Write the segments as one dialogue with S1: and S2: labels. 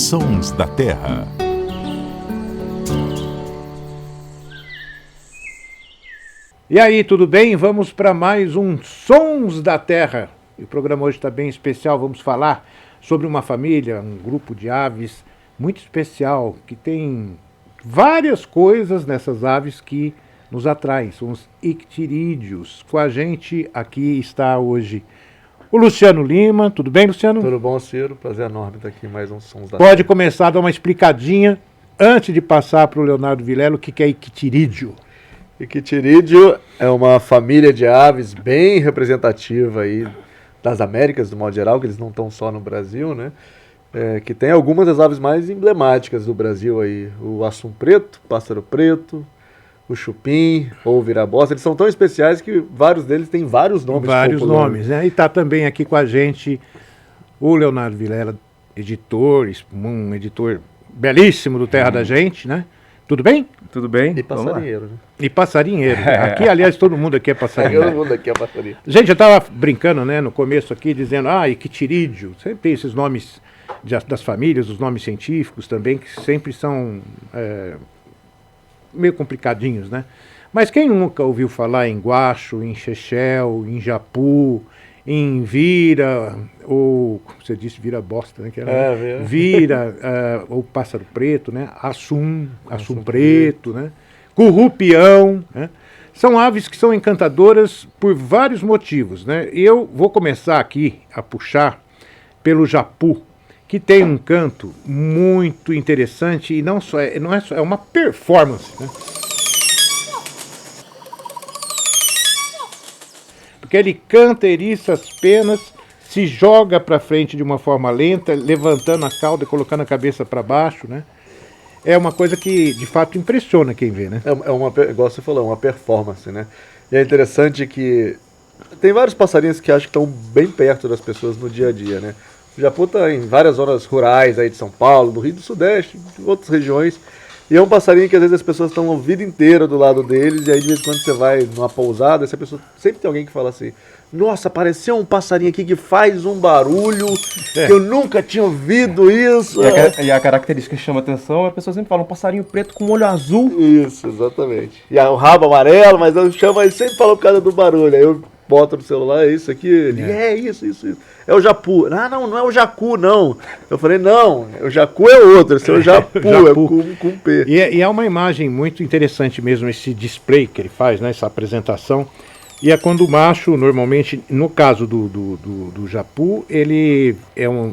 S1: Sons da Terra.
S2: E aí, tudo bem? Vamos para mais um Sons da Terra. E o programa hoje está bem especial. Vamos falar sobre uma família, um grupo de aves muito especial, que tem várias coisas nessas aves que nos atraem. São os ictirídeos. Com a gente aqui está hoje o Luciano Lima. Tudo bem, Luciano?
S3: Tudo bom, Ciro? Prazer enorme estar aqui em mais um Sons da
S2: Pode
S3: Terra.
S2: começar a dar uma explicadinha antes de passar para o Leonardo Vilela o que é ictirídeo.
S3: Ictirídeo é uma família de aves bem representativa aí das Américas, do modo geral, que eles não estão só no Brasil, né? Que tem algumas das aves mais emblemáticas do Brasil aí. O assum preto, pássaro preto, o chupim ou o vira-bosta. Eles são tão especiais que vários deles têm vários nomes.
S2: Vários
S3: populares.
S2: nomes, né? E está também aqui com a gente o Leonardo Vilela, editor, um editor belíssimo do Terra da Gente, né? Tudo bem?
S4: Tudo bem?
S3: E passarinheiro, né?
S2: E passarinheiro. Aqui, aliás, todo mundo aqui é passarinheiro.
S3: Todo mundo aqui é passarinho.
S2: Gente, eu estava brincando, né, no começo aqui, dizendo, ictirídeo. Sempre tem esses nomes das famílias, os nomes científicos também, que sempre são meio complicadinhos, né? Mas quem nunca ouviu falar em guacho, em chechel, em japu, em vira, ou, como você disse, vira bosta, né? Que era, vira, ou pássaro preto, né? Assum preto, né? Currupião, né? São aves que são encantadoras por vários motivos, né? E eu vou começar aqui a puxar pelo japu, que tem um canto muito interessante e não é só, é uma performance, né? Porque ele canta, eriça as penas, se joga para frente de uma forma lenta, levantando a cauda e colocando a cabeça para baixo, né? É uma coisa que, de fato, impressiona quem vê, né?
S3: Igual você falou, é uma performance, né? E é interessante que tem vários passarinhos que acho que estão bem perto das pessoas no dia a dia, né? O japu está em várias zonas rurais aí de São Paulo, do Rio do Sudeste, de outras regiões. E é um passarinho que às vezes as pessoas estão a vida inteira do lado deles, e aí de vez em quando você vai numa pousada, essa pessoa sempre tem alguém que fala assim: nossa, apareceu um passarinho aqui que faz um barulho, que eu nunca tinha ouvido isso.
S4: E a característica que chama atenção, as pessoas sempre falam um passarinho preto com olho azul.
S3: Isso, exatamente. E o rabo amarelo, mas eu chamo, ele sempre fala por causa do barulho. Aí eu boto no celular, é isso aqui? Ele, isso. É o japu. Não é o jacu, não. Eu falei, não, o jacu é outro, esse é o japu, é com P.
S2: E é uma imagem muito interessante mesmo, esse display que ele faz, né, essa apresentação. E é quando o macho, normalmente, no caso do japu, ele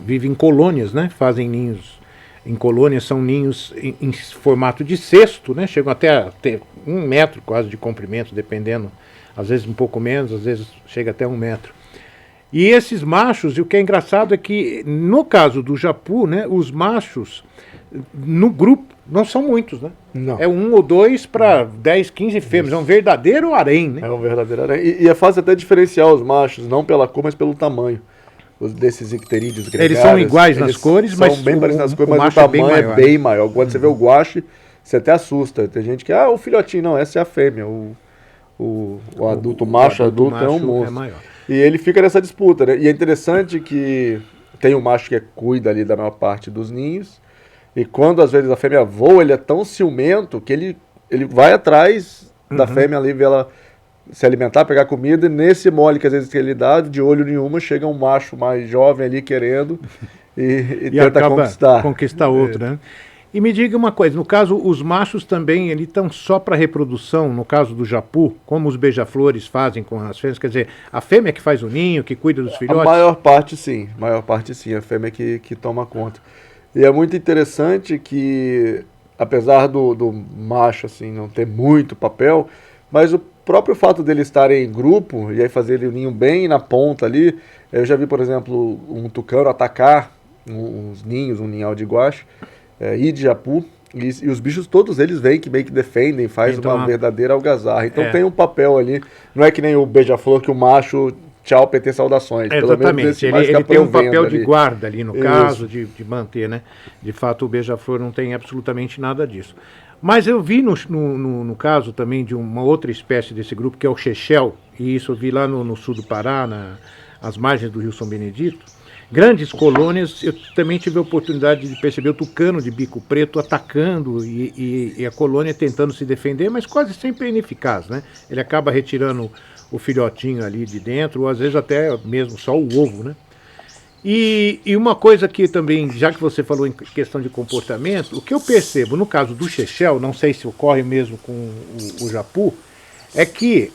S2: vive em colônias, né? Fazem ninhos em colônias, são ninhos em formato de cesto, né? Chegam até a ter 1 metro quase de comprimento, dependendo, às vezes um pouco menos, às vezes chega até 1 metro. E esses machos, e o que é engraçado é que, no caso do japu, né, os machos, no grupo, não são muitos, né?
S3: Não.
S2: É 1 ou 2 para 10, 15 fêmeas. É um verdadeiro harém, né?
S3: É um verdadeiro harém. E é fácil até diferenciar os machos, não pela cor, mas pelo tamanho. Desses icterídeos gregários.
S2: Eles são iguais nas cores, mas
S3: são bem parecidos nas cores, mas o
S2: macho
S3: tamanho é bem maior. Quando você vê o guache, você até assusta. Tem gente que, o filhotinho, não, essa é a fêmea. O adulto, o macho adulto é um monstro.
S2: É maior.
S3: E ele fica nessa disputa, né? E é interessante que tem um macho que cuida ali da maior parte dos ninhos. E quando às vezes a fêmea voa, ele é tão ciumento que ele vai atrás da fêmea ali, ver ela se alimentar, pegar comida. E nesse mole que às vezes ele dá, de olho nenhuma, chega um macho mais jovem ali querendo e tenta
S2: conquistar outro, né? E me diga uma coisa, no caso, os machos também, eles estão só para reprodução, no caso do japu, como os beija-flores fazem com as fêmeas, quer dizer, a fêmea que faz o ninho, que cuida dos filhotes?
S3: A maior parte sim, a fêmea que toma conta. E é muito interessante que, apesar do macho assim, não ter muito papel, mas o próprio fato dele estar em grupo, e aí fazer ele o ninho bem na ponta ali, eu já vi, por exemplo, um tucano atacar uns ninhos, um ninhal de guache, e de japu, e os bichos todos eles vêm que meio que defendem, faz
S2: então,
S3: uma verdadeira algazarra. Então tem um papel ali, não é que nem o beija-flor que o macho, tchau, PT, saudações.
S2: Exatamente, ele tem um papel de guarda ali no caso, de manter, né? De fato o beija-flor não tem absolutamente nada disso. Mas eu vi no caso também de uma outra espécie desse grupo, que é o chechel, e isso eu vi lá no sul do Pará, às margens do Rio São Benedito. grandes colônias. Eu também tive a oportunidade de perceber o tucano de bico preto atacando e a colônia tentando se defender, mas quase sempre é ineficaz, né? Ele acaba retirando o filhotinho ali de dentro, ou às vezes até mesmo só o ovo, né? E uma coisa que também, já que você falou em questão de comportamento, o que eu percebo no caso do chechel, não sei se ocorre mesmo com o japu, é que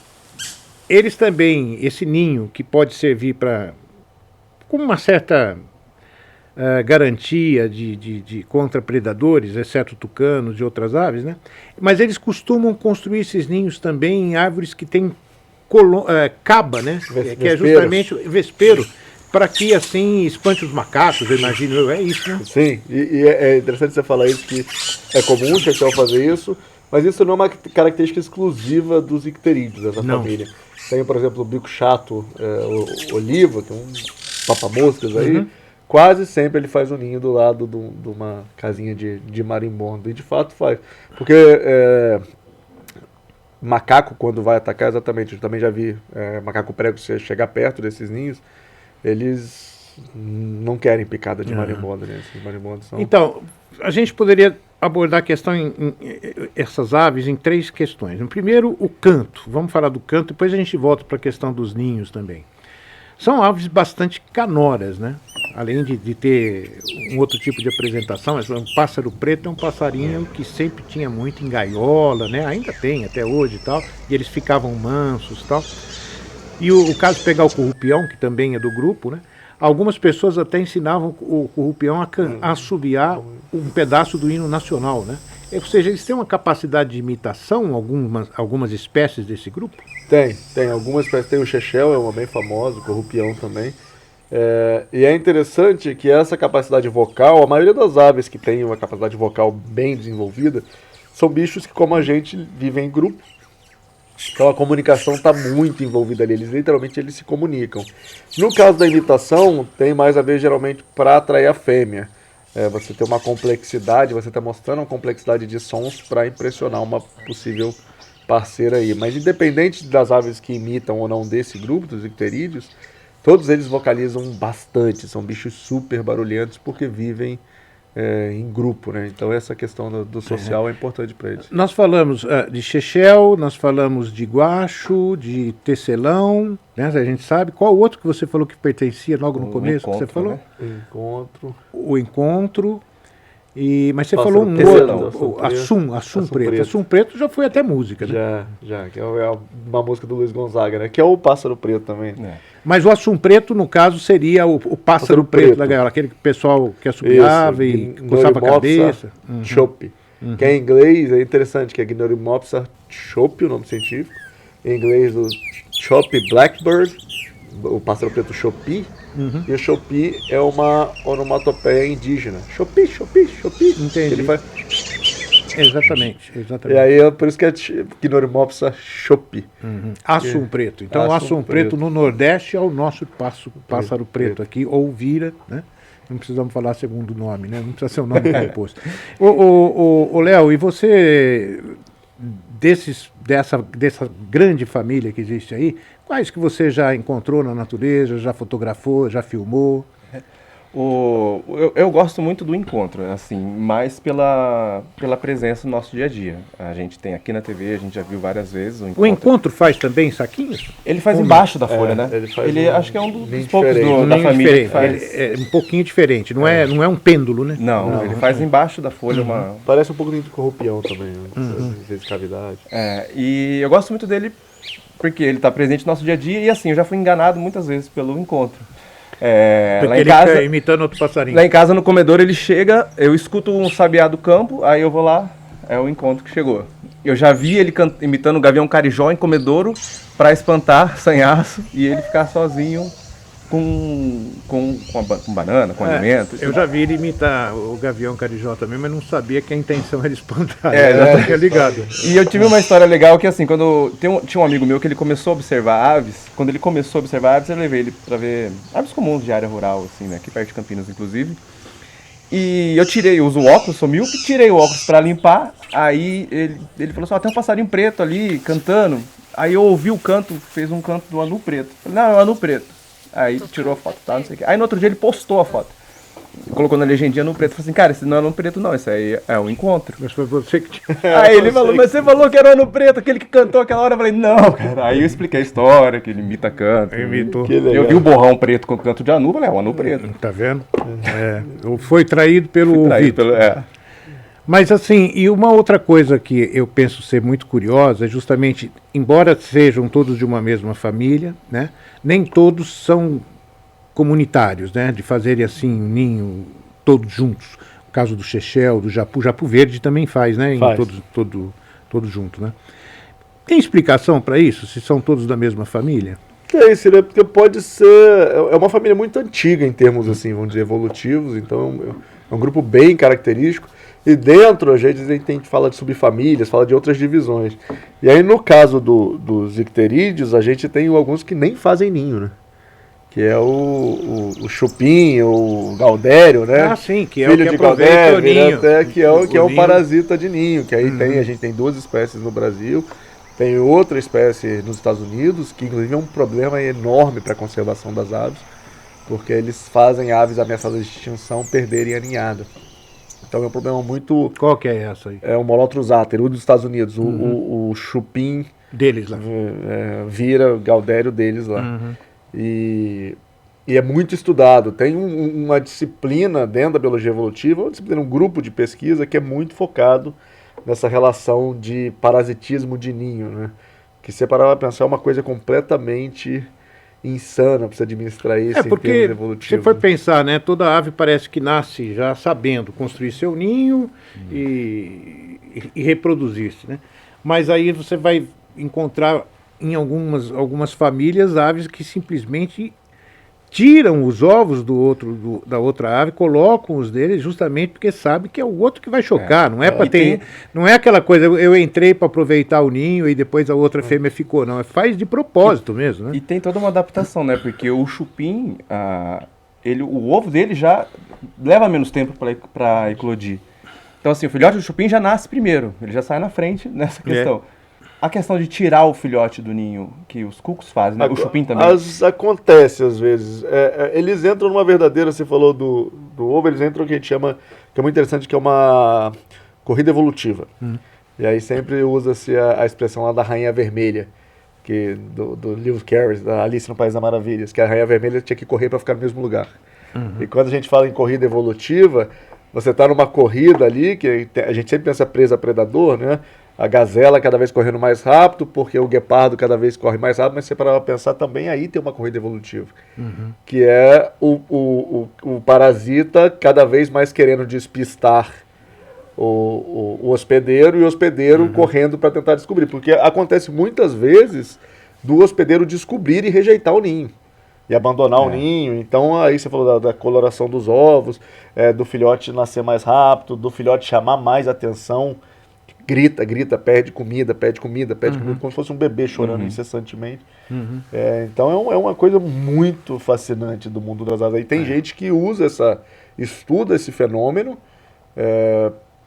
S2: eles também, esse ninho que pode servir para, com uma certa garantia de contra predadores, exceto tucanos e outras aves, né? Mas eles costumam construir esses ninhos também em árvores que têm caba, né? Que é justamente vespeiro, para que assim espante os macacos, eu imagino, é isso, né?
S3: Sim, e é interessante você falar isso, que é comum o chechel fazer isso, mas isso não é uma característica exclusiva dos icterídeos, dessa família. Tem, por exemplo, o bico chato, o oliva, que é um papamoscas aí, quase sempre ele faz um ninho do lado de uma casinha de marimbondo, e de fato faz. Porque macaco, quando vai atacar, exatamente, eu também já vi macaco prego chegar perto desses ninhos, eles não querem picada de marimbondo, né? Esses marimbondos são...
S2: Então, a gente poderia abordar a questão essas aves em 3 questões. Primeiro, o canto. Vamos falar do canto, depois a gente volta para a questão dos ninhos também. São aves bastante canoras, né? Além de ter um outro tipo de apresentação, mas o pássaro preto é um passarinho que sempre tinha muito em gaiola, né? Ainda tem até hoje e tal, e eles ficavam mansos e tal. E o caso de pegar o currupião, que também é do grupo, né? Algumas pessoas até ensinavam o currupião a assobiar um pedaço do hino nacional, né? Ou seja, eles têm uma capacidade de imitação, algumas espécies desse grupo?
S3: Tem algumas espécies. Tem o chechel, é uma bem famosa, o currupião também. E é interessante que essa capacidade vocal, a maioria das aves que tem uma capacidade vocal bem desenvolvida, são bichos que, como a gente, vivem em grupo. Então a comunicação está muito envolvida ali, literalmente eles se comunicam. No caso da imitação, tem mais a ver geralmente para atrair a fêmea. Você tem uma complexidade, você está mostrando uma complexidade de sons para impressionar uma possível parceira aí. Mas independente das aves que imitam ou não desse grupo, dos icterídeos, todos eles vocalizam bastante, são bichos super barulhentos porque vivem em grupo, né? Então essa questão do social é importante para eles.
S2: Nós falamos de chechel, nós falamos de guacho, de tecelão, né? A gente sabe. Qual o outro que você falou que pertencia logo no começo, que você falou?
S3: Né?
S2: O encontro. Mas você falou um outro, Assum Preto. Assum Preto já foi até música, né?
S3: Já, que é uma música do Luiz Gonzaga, né? Que é o Pássaro Preto também.
S2: Mas o Assum Preto, no caso, seria o pássaro preto da gaiola, aquele pessoal que assobiava e coçava a cabeça.
S3: Chope. Que em inglês é interessante, que é Gnorrimopsa chope, o nome científico. Em inglês, o Chope Blackbird, o pássaro preto chopi. E o chopi é uma onomatopeia indígena. Chopi, chopi, chopi.
S2: Entendi.
S3: Ele faz...
S2: Exatamente.
S3: E aí é por isso que é Gnorrimopsa chopi.
S2: Assum Preto. Então o Assum Preto no Nordeste é o nosso pássaro preto aqui, ou vira, né? Não precisamos falar segundo nome, né? Não precisa ser o nome composto. Ô Léo, e você, dessa grande família que existe aí, quais que você já encontrou na natureza, já fotografou, já filmou?
S4: Eu gosto muito do encontro, assim, mais pela presença no nosso dia a dia. A gente tem aqui na TV, a gente já viu várias vezes o encontro.
S2: O encontro faz também saquinhos?
S4: Ele faz embaixo da folha, né? Ele acho que é um dos poucos da família que faz.
S2: É um pouquinho diferente, não é um pêndulo, né?
S4: Não, ele faz embaixo da folha
S3: Parece um pouco de corrupião também, às vezes cavidade.
S4: E eu gosto muito dele porque ele está presente no nosso dia a dia e assim, eu já fui enganado muitas vezes pelo encontro.
S2: Porque lá em ele casa, fica imitando outro passarinho.
S4: Lá em casa, no comedor, ele chega, eu escuto um sabiá do campo, aí eu vou lá, é o encontro que chegou. Eu já vi ele imitando o gavião carijó em comedouro para espantar sanhaço e ele ficar sozinho com banana, com alimento.
S2: Eu já vi ele imitar o gavião carijó também, mas não sabia que a intenção era espantar. Já tinha ligado.
S4: E eu tive uma história legal que assim, quando tinha um amigo meu que ele começou a observar aves, quando ele começou a observar aves, eu levei ele para ver aves comuns de área rural, assim, né, aqui perto de Campinas, inclusive. E eu uso o óculos, sou míope, tirei o óculos para limpar, aí ele falou assim, tem um passarinho preto ali, cantando. Aí eu ouvi o canto, fez um canto do anu preto. Falei, não, é o anu preto. Aí tirou a foto e tal, não sei o quê. Aí no outro dia ele postou a foto. Colocou na legendinha no preto, falou assim, cara, esse não é no preto não, esse aí é um encontro.
S2: Mas foi você que tinha.
S4: Aí ele falou, mas você falou que era o ano preto, aquele que cantou aquela hora. Eu falei, não, cara. Aí eu expliquei a história, que ele imita canto.
S2: Imitou.
S3: Que legal.
S4: Eu vi o borrão preto com o canto de anu, falei, é o anu preto.
S2: Tá vendo? Foi traído pelo
S4: Traído
S2: ouvido. Mas assim, e uma outra coisa que eu penso ser muito curiosa é justamente, embora sejam todos de uma mesma família, né, nem todos são comunitários, né, de fazerem assim um ninho todos juntos. O caso do chechel, do japu, japu verde também faz, né,
S3: Faz.
S2: todos juntos, né. Tem explicação para isso, se são todos da mesma família?
S3: É isso, né? Porque pode ser. É uma família muito antiga em termos, assim, vamos dizer, evolutivos, então é um grupo bem característico. E dentro, a gente fala de subfamílias, fala de outras divisões. E aí, no caso dos icterídeos, a gente tem alguns que nem fazem ninho, né? Que é o chupim, o gaudério, né?
S2: Ah, sim, que é
S3: Filho
S2: o que
S3: de
S2: aproveita
S3: gaudério,
S2: o ninho.
S3: até, que é o
S2: ninho.
S3: parasita de ninho. Que aí a gente tem 2 espécies no Brasil. Tem outra espécie nos Estados Unidos, que inclusive é um problema enorme para a conservação das aves, porque eles fazem aves ameaçadas de extinção perderem a ninhada. Então é um problema muito...
S2: Qual que é essa aí?
S3: É o Molothrus ater, o dos Estados Unidos, o chupim
S2: Deles lá.
S3: vira o gaudério deles lá. E é muito estudado. Tem uma disciplina dentro da biologia evolutiva, um grupo de pesquisa que é muito focado nessa relação de parasitismo de ninho, né? Que se parar para pensar é uma coisa completamente insana para se administrar isso em
S2: Porque
S3: termos evolutivos.
S2: você for pensar, né? Toda ave parece que nasce já sabendo construir seu ninho e reproduzir-se, né? Mas aí você vai encontrar em algumas famílias aves que simplesmente tiram os ovos da outra ave, colocam os deles justamente porque sabe que é o outro que vai chocar, não é para ter, não é aquela coisa, eu entrei para aproveitar o ninho e depois a outra fêmea ficou, não, faz de propósito mesmo, né?
S4: E tem toda uma adaptação, né? Porque o chupim, o ovo dele já leva menos tempo para eclodir. Então assim, o filhote do chupim já nasce primeiro, ele já sai na frente nessa questão. A questão de tirar o filhote do ninho, que os cucos fazem, né? O chupim também.
S3: Acontece às vezes. Eles entram numa verdadeira, você falou do ovo, eles entram no que a gente chama, que é muito interessante, que é uma corrida evolutiva. E aí sempre usa-se a expressão lá da rainha vermelha, que do Lewis Carroll, da Alice no País das Maravilhas, que a rainha vermelha tinha que correr para ficar no mesmo lugar. E quando a gente fala em corrida evolutiva, você está numa corrida ali, que a gente sempre pensa presa a predador, né? A gazela cada vez correndo mais rápido, porque o guepardo cada vez corre mais rápido, mas você para pensar também, aí tem uma corrida evolutiva, que é o parasita cada vez mais querendo despistar o hospedeiro, e o hospedeiro correndo para tentar descobrir, porque acontece muitas vezes do hospedeiro descobrir e rejeitar o ninho, e abandonar o ninho. Então aí você falou da coloração dos ovos, do filhote nascer mais rápido, do filhote chamar mais atenção, grita, pede comida, como se fosse um bebê chorando incessantemente. Então é uma coisa muito fascinante do mundo das aves. E tem gente que estuda esse fenômeno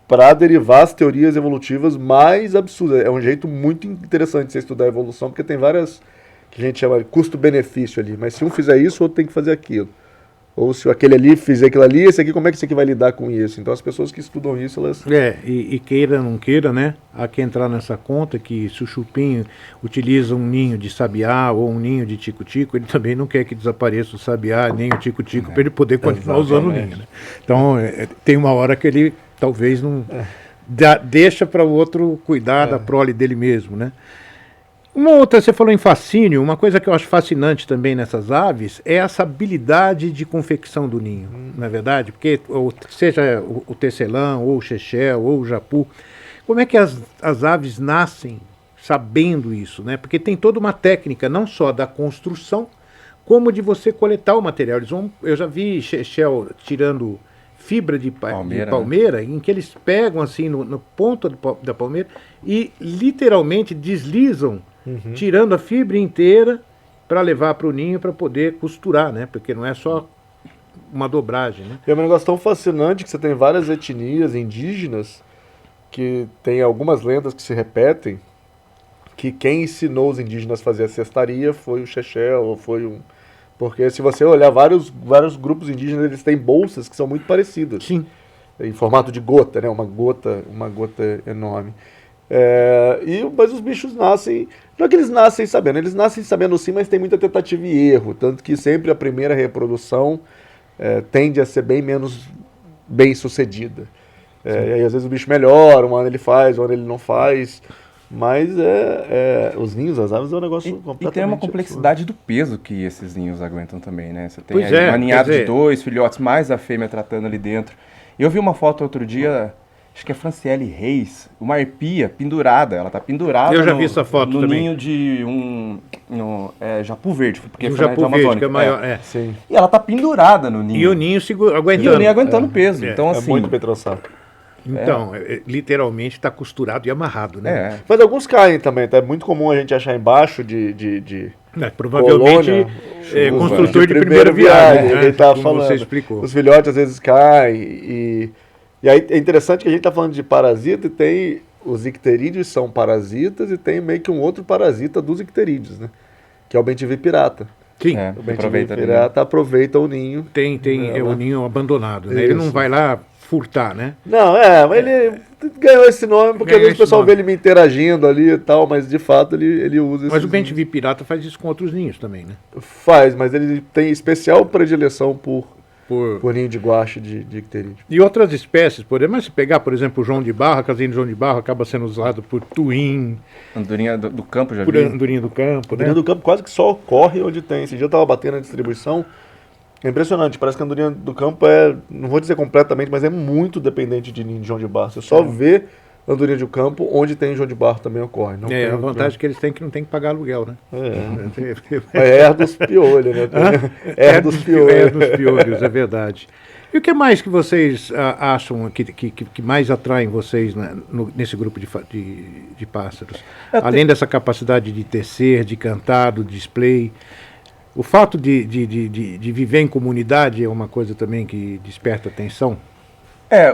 S3: para derivar as teorias evolutivas mais absurdas. É um jeito muito interessante de você estudar a evolução, porque tem várias que a gente chama de custo-benefício ali. Mas se um fizer isso, o outro tem que fazer aquilo. Ou se aquele ali fizer aquilo ali, esse aqui, como é que esse aqui vai lidar com isso? Então as pessoas que estudam isso, elas...
S2: E queira não queira, né? Há que entrar nessa conta que se o chupim utiliza um ninho de sabiá ou um ninho de tico-tico, ele também não quer que desapareça o sabiá nem o tico-tico para ele poder continuar usando o ninho, né? Então tem uma hora que ele talvez não... deixa para o outro cuidar da prole dele mesmo, né? Uma outra, você falou em fascínio, uma coisa que eu acho fascinante também nessas aves é essa habilidade de confecção do ninho, não é verdade? Porque seja o tecelã, ou o chechel, ou o japu, como é que as aves nascem sabendo isso, né? Porque tem toda uma técnica, não só da construção, como de você coletar o material. Eu já vi chechel tirando fibra de palmeira, em que eles pegam assim no ponto da palmeira e literalmente deslizam, tirando a fibra inteira para levar para o ninho para poder costurar, né? Porque não é só uma dobragem, né?
S3: É um negócio tão fascinante que você tem várias etnias indígenas que tem algumas lendas que se repetem, que quem ensinou os indígenas a fazer a cestaria foi o chechel, ou foi um Porque se você olhar vários grupos indígenas, eles têm bolsas que são muito parecidas.
S2: Sim.
S3: Em formato de gota, né? Uma gota enorme. Mas os bichos nascem... Não é que eles nascem sabendo sim, mas tem muita tentativa e erro. Tanto que sempre a primeira reprodução tende a ser bem menos bem sucedida. E aí às vezes o bicho melhora, um ano ele faz, um ano ele não faz. Mas os ninhos, as aves é um negócio completamente
S4: E tem uma
S3: absurdo.
S4: complexidade do peso que esses ninhos aguentam também, né? Você tem
S2: Pois
S4: aí uma ninhada
S2: quer dizer-
S4: de 2 filhotes, mais a fêmea tratando ali dentro. Eu vi uma foto outro dia, acho que é Franciele Reis, uma arpia pendurada. Ela tá pendurada
S2: Eu já vi essa foto
S4: no
S2: também.
S4: ninho de japu verde, porque
S2: Um
S4: foi na
S2: japu
S4: região
S2: verde, que é
S4: amazônica.
S2: maior.
S3: Sim,
S4: E ela tá pendurada no ninho.
S2: E o ninho aguentando.
S4: E o ninho aguentando peso. Então,
S3: é
S4: assim...
S3: muito petroçado.
S2: Então, literalmente está costurado e amarrado, né?
S4: É.
S3: Mas alguns caem também, tá? É muito comum a gente achar embaixo de
S2: Provavelmente
S3: colônia,
S2: construtor de primeira viagem, né?
S3: ele tava
S2: Como
S3: falando.
S2: você explicou.
S3: Os filhotes às vezes caem e aí é interessante que a gente está falando de parasita e tem os icterídeos são parasitas e tem meio que um outro parasita dos icterídeos, né? Que é o bem-te-vi pirata.
S2: Sim,
S4: É.
S3: O bem-te-vi
S4: Aproveita ali,
S3: pirata aproveita o ninho.
S2: tem o ninho abandonado, né? Ele não
S3: Isso.
S2: vai lá furtar, né?
S3: Não, mas ele ganhou esse nome porque às
S2: Ganhou
S3: vezes o
S2: esse
S3: pessoal
S2: nome.
S3: vê ele me interagindo ali e tal, mas de fato ele usa
S2: Mas
S3: esses
S2: o bem-te-vi pirata faz isso com outros ninhos também, né?
S3: Faz, mas ele tem especial predileção por
S2: Por...
S3: ninho de guache de icterídeo.
S2: E outras espécies, mas se pegar, por exemplo, o João de Barro, a casinha de João de Barro acaba sendo usado por tuim,
S4: Andorinha do campo, já
S2: por
S4: vi.
S2: andorinha do campo,
S3: O
S2: né?
S3: andorinha do campo quase que só ocorre onde tem. Esse dia eu tava batendo a distribuição. É impressionante, parece que a andorinha do campo não vou dizer completamente, mas é muito dependente de ninho de João de Barro. Você só vê andorinha do campo onde tem João de Barro também ocorre. Não tem
S2: A
S3: outro
S2: vantagem que eles têm que não tem que pagar aluguel, né?
S3: É dos piolhos, né? É dos piolhos.
S2: É dos piolhos, é verdade. E o que mais que vocês acham que mais atraem vocês nesse grupo de pássaros? Além dessa capacidade de tecer, de cantar, do display, o fato de viver em comunidade é uma coisa também que desperta atenção?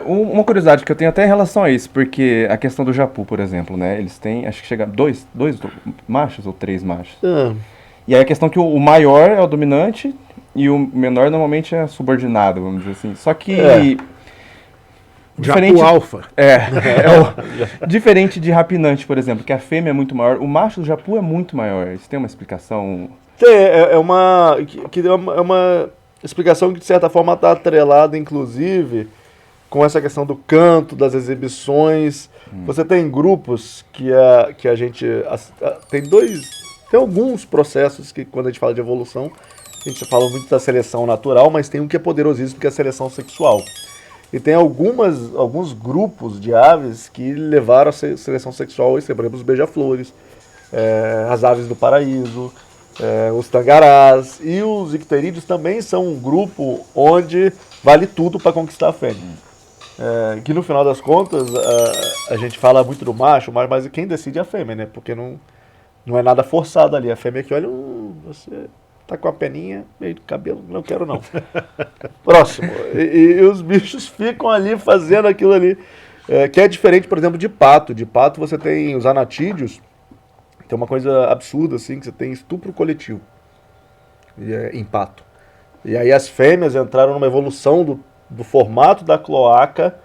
S4: Uma curiosidade que eu tenho até em relação a isso, porque a questão do japu, por exemplo, né? Eles têm, acho que chega a dois machos ou 3 machos. E aí a questão que o maior é o dominante e o menor normalmente é subordinado, vamos dizer assim. Só que...
S2: Japu alfa.
S4: Diferente de rapinante, por exemplo, que a fêmea é muito maior, o macho do japu é muito maior. Isso tem uma explicação...
S3: É uma explicação que de certa forma está atrelada, inclusive, com essa questão do canto, das exibições. Você tem grupos que a gente... Tem alguns processos que, quando a gente fala de evolução, a gente fala muito da seleção natural, mas tem um que é poderosíssimo, que é a seleção sexual. E tem alguns grupos de aves que levaram a seleção sexual, por exemplo, os beija-flores, as aves do paraíso, os tangarás. E os icterídeos também são um grupo onde vale tudo para conquistar a fêmea. Que no final das contas, a gente fala muito do macho, mas quem decide é a fêmea, né? Porque não é nada forçado ali. A fêmea que olha, você tá com a peninha, meio do cabelo, não quero não. Próximo. E os bichos ficam ali fazendo aquilo ali. Que é diferente, por exemplo, de pato. De pato você tem os anatídeos, tem uma coisa absurda assim, que você tem estupro coletivo em pato. E aí as fêmeas entraram numa evolução do formato da cloaca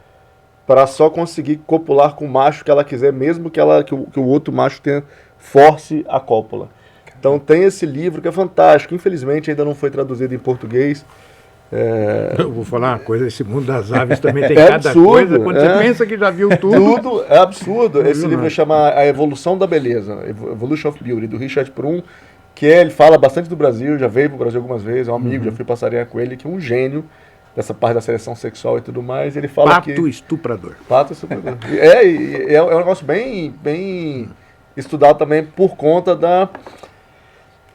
S3: para só conseguir copular com o macho que ela quiser, mesmo que o outro macho force a cópula. Então tem esse livro que é fantástico, infelizmente ainda não foi traduzido em português.
S2: Eu vou falar uma coisa, esse mundo das aves também tem
S3: É
S2: cada
S3: absurdo,
S2: coisa, quando você pensa que já viu tudo.
S3: Tudo é absurdo. Esse
S2: viu
S3: livro
S2: nada.
S3: chama A Evolução da Beleza, Evolution of Beauty, do Richard Prum, que ele fala bastante do Brasil, já veio para o Brasil algumas vezes, é um amigo, já fui passarinhar com ele, que é um gênio dessa parte da seleção sexual e tudo mais. Ele fala
S2: Pato estuprador.
S3: Pato estuprador. É um negócio bem estudado também por conta da...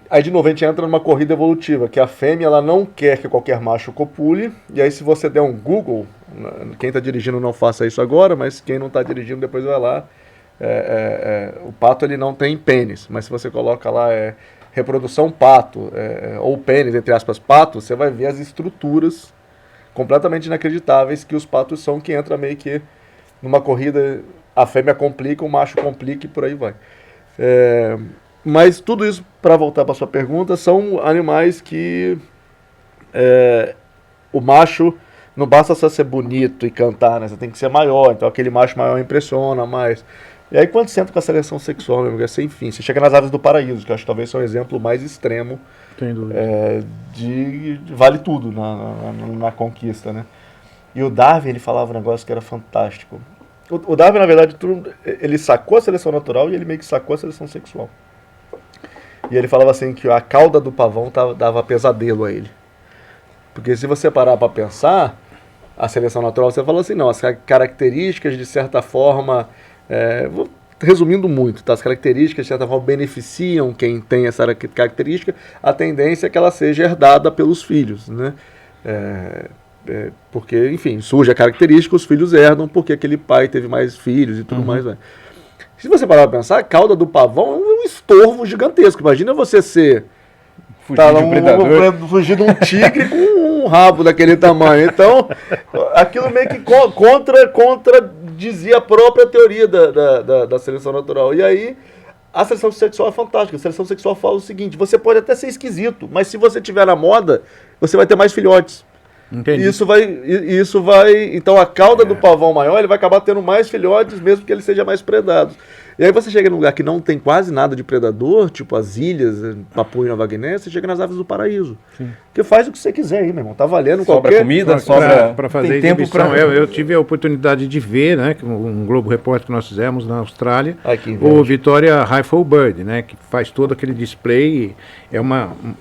S3: Aí de novo a gente entra numa corrida evolutiva, que a fêmea ela não quer que qualquer macho copule, e aí se você der um Google, quem está dirigindo não faça isso agora, mas quem não está dirigindo depois vai lá, o pato ele não tem pênis, mas se você coloca lá reprodução pato, ou pênis, entre aspas, pato, você vai ver as estruturas completamente inacreditáveis que os patos são, que entra meio que numa corrida, a fêmea complica, o macho complica e por aí vai. Mas tudo isso, para voltar para sua pergunta, são animais que o macho não basta só ser bonito e cantar, né? Você tem que ser maior, então aquele macho maior impressiona mais. E aí quando você entra com a seleção sexual, meu amigo, é sem fim. Você chega nas Aves do Paraíso, que eu acho que talvez seja um exemplo mais extremo de vale tudo na conquista, né? E o Darwin, ele falava um negócio que era fantástico. O Darwin, na verdade, ele sacou a seleção natural e ele meio que sacou a seleção sexual. E ele falava assim que a cauda do pavão dava pesadelo a ele. Porque se você parar para pensar, a seleção natural, você fala assim, não, as características de certa forma, resumindo muito, tá? As características de certa forma beneficiam quem tem essa característica, a tendência é que ela seja herdada pelos filhos, né? Porque, enfim, surge a característica, os filhos herdam porque aquele pai teve mais filhos e tudo mais, né? Se você parar para pensar, a cauda do pavão é um estorvo gigantesco. Imagina você ser... fugir de um tigre com um rabo daquele tamanho. Então, aquilo meio que contradizia a própria teoria da seleção natural. E aí, a seleção sexual é fantástica. A seleção sexual fala o seguinte, você pode até ser esquisito, mas se você tiver na moda, você vai ter mais filhotes.
S2: Entendi.
S3: Isso vai... Então, a cauda do pavão maior, ele vai acabar tendo mais filhotes, mesmo que ele seja mais predado. E aí você chega num lugar que não tem quase nada de predador, tipo as ilhas, Papua e Nova Guiné, você chega nas Aves do Paraíso. Sim. Que faz o que você quiser aí, meu irmão. Tá valendo
S4: sobra comida, sobra...
S2: Para fazer tempo para eu tive a oportunidade de ver, né, um Globo Repórter que nós fizemos na Austrália, o Victoria Rifle Bird, né, que faz todo aquele display.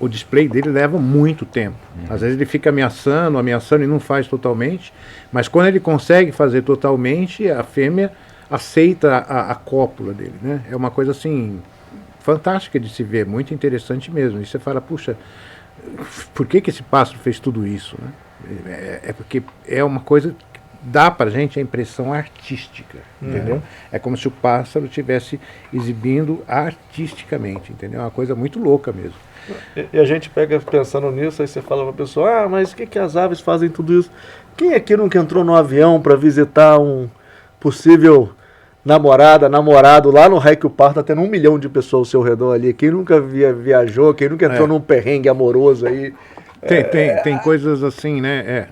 S2: O display dele leva muito tempo. Às vezes ele fica ameaçando e não faz totalmente, mas quando ele consegue fazer totalmente, a fêmea aceita a cópula dele, né? É uma coisa assim fantástica de se ver, muito interessante mesmo. E você fala, puxa, por que esse pássaro fez tudo isso, né? É porque é uma coisa que dá pra gente a impressão artística, entendeu? É como se o pássaro estivesse exibindo artisticamente, entendeu? É uma coisa muito louca mesmo.
S3: E a gente pega pensando nisso, aí você fala pra pessoa, mas o que as aves fazem tudo isso? Quem aqui nunca entrou no avião para visitar um possível namorado lá no Raio que o Par, tá tendo 1 milhão de pessoas ao seu redor ali. Quem nunca viajou, quem nunca entrou num perrengue amoroso aí.
S2: Tem coisas assim, né?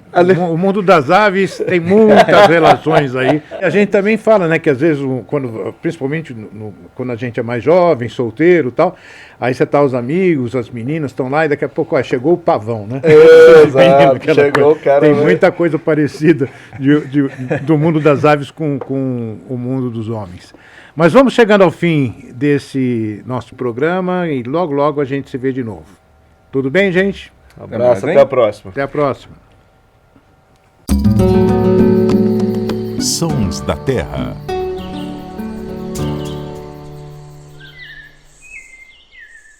S2: O mundo das aves tem muitas relações aí. A gente também fala, né, que às vezes, principalmente quando a gente é mais jovem, solteiro e tal, aí você tá os amigos, as meninas estão lá e daqui a pouco chegou o pavão, né?
S3: Exato, chegou o cara.
S2: Tem muita coisa parecida do mundo das aves com o mundo dos homens. Mas vamos chegando ao fim desse nosso programa e logo a gente se vê de novo. Tudo bem, gente?
S3: Um abraço, até a próxima.
S2: Até a próxima.
S1: Sons da Terra.